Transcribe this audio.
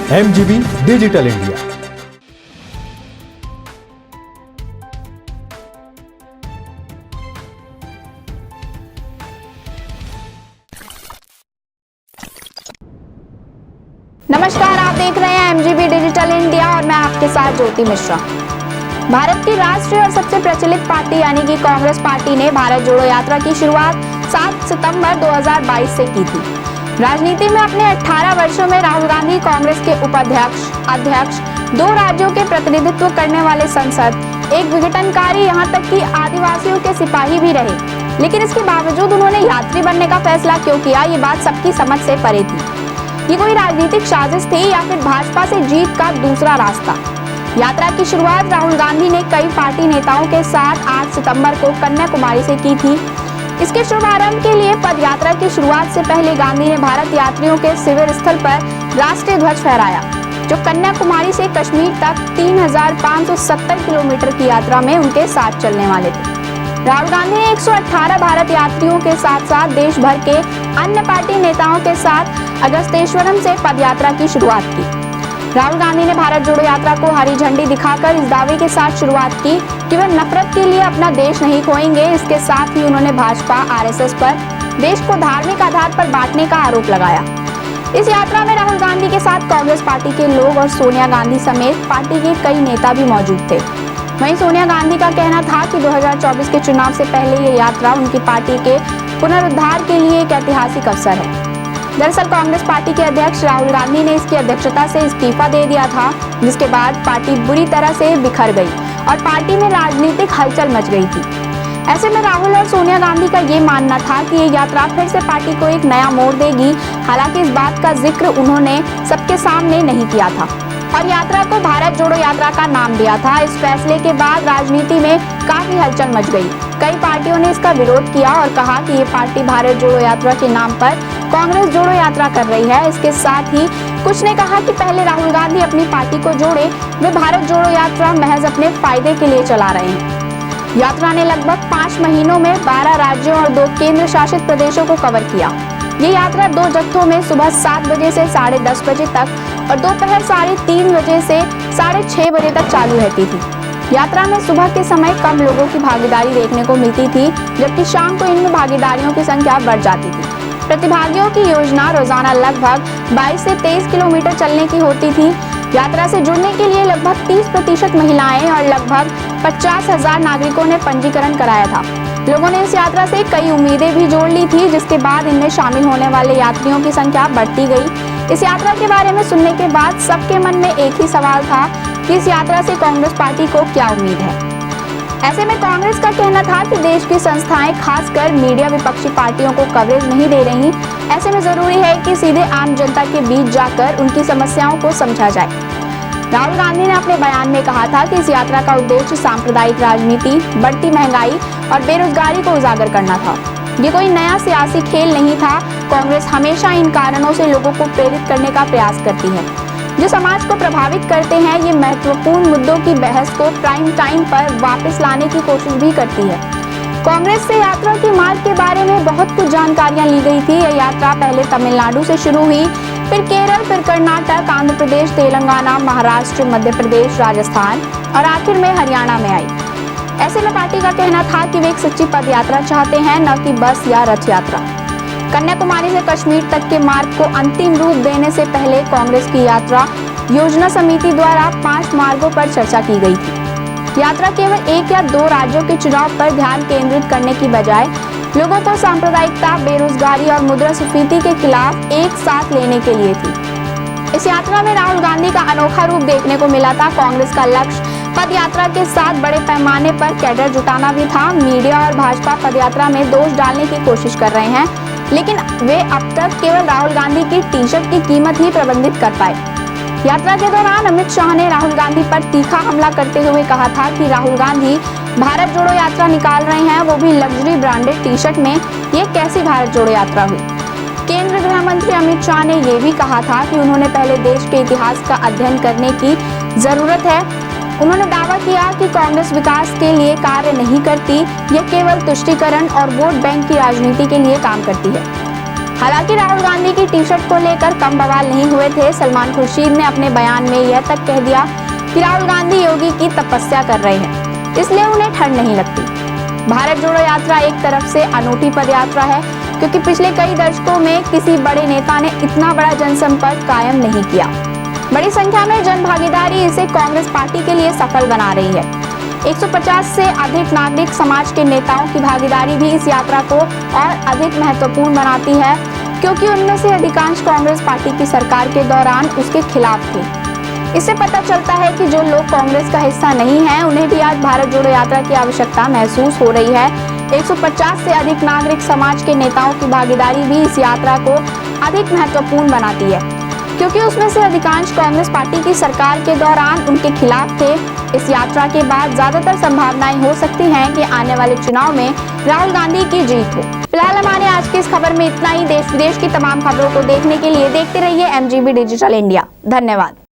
MGB digital India. नमस्कार, आप देख रहे हैं MGB डिजिटल इंडिया और मैं आपके साथ ज्योति मिश्रा। भारत की राष्ट्रीय और सबसे प्रचलित पार्टी यानी कि कांग्रेस पार्टी ने भारत जोड़ो यात्रा की शुरुआत 7 सितंबर 2022 से की थी। राजनीति में अपने 18 वर्षों में राहुल गांधी कांग्रेस के उपाध्यक्ष, अध्यक्ष, 2 राज्यों के प्रतिनिधित्व करने वाले सांसद, एक विघटनकारी, यहाँ तक कि आदिवासियों के सिपाही भी रहे। लेकिन इसके बावजूद उन्होंने यात्री बनने का फैसला क्यों किया, ये बात सबकी समझ से परे थी। ये कोई राजनीतिक साजिश थी या फिर भाजपा से जीत का दूसरा रास्ता। यात्रा की शुरुआत राहुल गांधी ने कई पार्टी नेताओं के साथ 8 सितंबर को कन्याकुमारी से की थी। इसके शुभारंभ के लिए पद यात्रा की शुरुआत से पहले गांधी ने भारत यात्रियों के शिविर स्थल पर राष्ट्रीय ध्वज फहराया, जो कन्याकुमारी से कश्मीर तक 3570 किलोमीटर की यात्रा में उनके साथ चलने वाले थे। राहुल गांधी ने 118 भारत यात्रियों के साथ साथ देश भर के अन्य पार्टी नेताओं के साथ अगस्तेश्वरम से पदयात्रा की शुरुआत की। राहुल गांधी ने भारत जोड़ो यात्रा को हरी झंडी दिखाकर इस दावे के साथ शुरुआत की कि वे नफरत के लिए अपना देश नहीं खोएंगे। इसके साथ ही उन्होंने भाजपा, RSS पर देश को धार्मिक आधार पर बांटने का आरोप लगाया। इस यात्रा में राहुल गांधी के साथ कांग्रेस पार्टी के लोग और सोनिया गांधी समेत पार्टी के कई नेता भी मौजूद थे। वहीं सोनिया गांधी का कहना था कि 2024 के चुनाव से पहले ये यात्रा उनकी पार्टी के पुनरुद्धार के लिए एक ऐतिहासिक अवसर है। दरअसल कांग्रेस पार्टी के अध्यक्ष राहुल गांधी ने इसकी अध्यक्षता से इस्तीफा दे दिया था, जिसके बाद पार्टी बुरी तरह से बिखर गई और पार्टी में राजनीतिक हलचल मच गई थी। ऐसे में राहुल और सोनिया गांधी का ये मानना था कि ये यात्रा फिर से पार्टी को एक नया मोड़ देगी। हालांकि इस बात का जिक्र उन्होंने सबके सामने नहीं किया था और यात्रा को भारत जोड़ो यात्रा का नाम दिया था। इस फैसले के बाद राजनीति में काफी हलचल मच गई। कई पार्टियों ने इसका विरोध किया और कहा कि ये पार्टी भारत जोड़ो यात्रा के नाम पर कांग्रेस जोड़ो यात्रा कर रही है। इसके साथ ही कुछ ने कहा कि पहले राहुल गांधी अपनी पार्टी को जोड़े, वे भारत जोड़ो यात्रा महज अपने फायदे के लिए चला रहे हैं। यात्रा ने लगभग 5 महीनों में 12 राज्यों और 2 केंद्र शासित प्रदेशों को कवर किया। ये यात्रा 2 जत्थों में सुबह 7 बजे से 10:30 बजे तक और दोपहर 3:30 बजे से 6:30 बजे तक चालू रहती थी। यात्रा में सुबह के समय कम लोगों की भागीदारी देखने को मिलती थी, जबकि शाम को इनमें भागीदारियों की संख्या बढ़ जाती थी। प्रतिभागियों की योजना रोजाना लगभग 22 से 23 किलोमीटर चलने की होती थी। यात्रा से जुड़ने के लिए लगभग 30% महिलाएं और लगभग 50,000 नागरिकों ने पंजीकरण कराया था। लोगों ने इस यात्रा से कई उम्मीदें भी जोड़ ली थी, जिसके बाद इनमें शामिल होने वाले यात्रियों की संख्या बढ़ती गई। इस यात्रा के बारे में सुनने के बाद सबके मन में एक ही सवाल था कि इस यात्रा से कांग्रेस पार्टी को क्या उम्मीद है। ऐसे में कांग्रेस का कहना था कि देश की संस्थाएं, खासकर मीडिया, विपक्षी पार्टियों को कवरेज नहीं दे रही। ऐसे में जरूरी है कि सीधे आम जनता के बीच जाकर उनकी समस्याओं को समझा जाए। राहुल गांधी ने अपने बयान में कहा था कि इस यात्रा का उद्देश्य सांप्रदायिक राजनीति, बढ़ती महंगाई और बेरोजगारी को उजागर करना था। ये कोई नया सियासी खेल नहीं था। कांग्रेस हमेशा इन कारणों से लोगों को प्रेरित करने का प्रयास करती है जो समाज को प्रभावित करते हैं। ये महत्वपूर्ण मुद्दों की बहस को प्राइम टाइम पर वापस लाने की कोशिश भी करती है। कांग्रेस से यात्रा के मार्ग के बारे में बहुत कुछ जानकारियां ली गई थी। यह यात्रा पहले तमिलनाडु से शुरू हुई, फिर केरल, फिर कर्नाटक, आंध्र प्रदेश, तेलंगाना, महाराष्ट्र, मध्य प्रदेश, राजस्थान और आखिर में हरियाणा में आई। ऐसे में पार्टी का कहना था कि वे एक सच्ची पद यात्रा चाहते हैं, न कि बस या रथ यात्रा। कन्याकुमारी से कश्मीर तक के मार्ग को अंतिम रूप देने से पहले कांग्रेस की यात्रा योजना समिति द्वारा 5 मार्गों पर चर्चा की गई थी। यात्रा केवल 1 या 2 राज्यों के चुनाव पर ध्यान केंद्रित करने की बजाय लोगों को सांप्रदायिकता, बेरोजगारी और मुद्रास्फीति के खिलाफ एक साथ लेने के लिए थी। इस यात्रा में राहुल गांधी का अनोखा रूप देखने को मिला था। कांग्रेस का लक्ष्य पदयात्रा के साथ बड़े पैमाने पर कैडर जुटाना भी था। मीडिया और भाजपा पदयात्रा में दोष डालने की कोशिश कर रहे हैं, लेकिन वे अब तक केवल राहुल गांधी की टी-शर्ट की कीमत ही प्रबंधित कर पाए। यात्रा के दौरान अमित शाह ने राहुल गांधी पर तीखा हमला करते हुए कहा था कि राहुल गांधी भारत जोड़ो यात्रा निकाल रहे हैं, वो भी लग्जरी ब्रांडेड टी-शर्ट में। ये कैसी भारत जोड़ो यात्रा हुई। केंद्रीय गृह मंत्री अमित शाह ने यह भी कहा था कि उन्होंने पहले देश के इतिहास का अध्ययन करने की जरूरत है। उन्होंने दावा किया कि कांग्रेस विकास के लिए कार्य नहीं करती, यह केवल तुष्टीकरण और वोट बैंक की राजनीति के लिए काम करती है। हालांकि राहुल गांधी की टी शर्ट को लेकर कम बवाल नहीं हुए थे। सलमान खुर्शीद ने अपने बयान में यह तक कह दिया कि राहुल गांधी योगी की तपस्या कर रहे हैं, इसलिए उन्हें ठंड नहीं लगती। भारत जोड़ो यात्रा एक तरफ से अनूठी पदयात्रा है, क्योंकि पिछले कई दशकों में किसी बड़े नेता ने इतना बड़ा जनसंपर्क कायम नहीं किया। बड़ी संख्या में जन भागीदारी इसे कांग्रेस पार्टी के लिए सफल बना रही है। 150 से अधिक नागरिक समाज के नेताओं की भागीदारी भी इस यात्रा को और अधिक महत्वपूर्ण बनाती है, क्योंकि उनमें से अधिकांश कांग्रेस पार्टी की सरकार के दौरान उसके खिलाफ थे। इससे पता चलता है कि जो लोग कांग्रेस का हिस्सा नहीं हैं, उन्हें भी आज भारत जोड़ो यात्रा की आवश्यकता महसूस हो रही है। 150 से अधिक नागरिक समाज के नेताओं की भागीदारी भी इस यात्रा को अधिक महत्वपूर्ण बनाती है, क्योंकि उसमें से अधिकांश कांग्रेस पार्टी की सरकार के दौरान उनके खिलाफ थे। इस यात्रा के बाद ज्यादातर संभावनाएं हो सकती हैं कि आने वाले चुनाव में राहुल गांधी की जीत हो। फिलहाल हमारे आज की इस खबर में इतना ही। देश विदेश की तमाम खबरों को देखने के लिए देखते रहिए MGB डिजिटल इंडिया। धन्यवाद।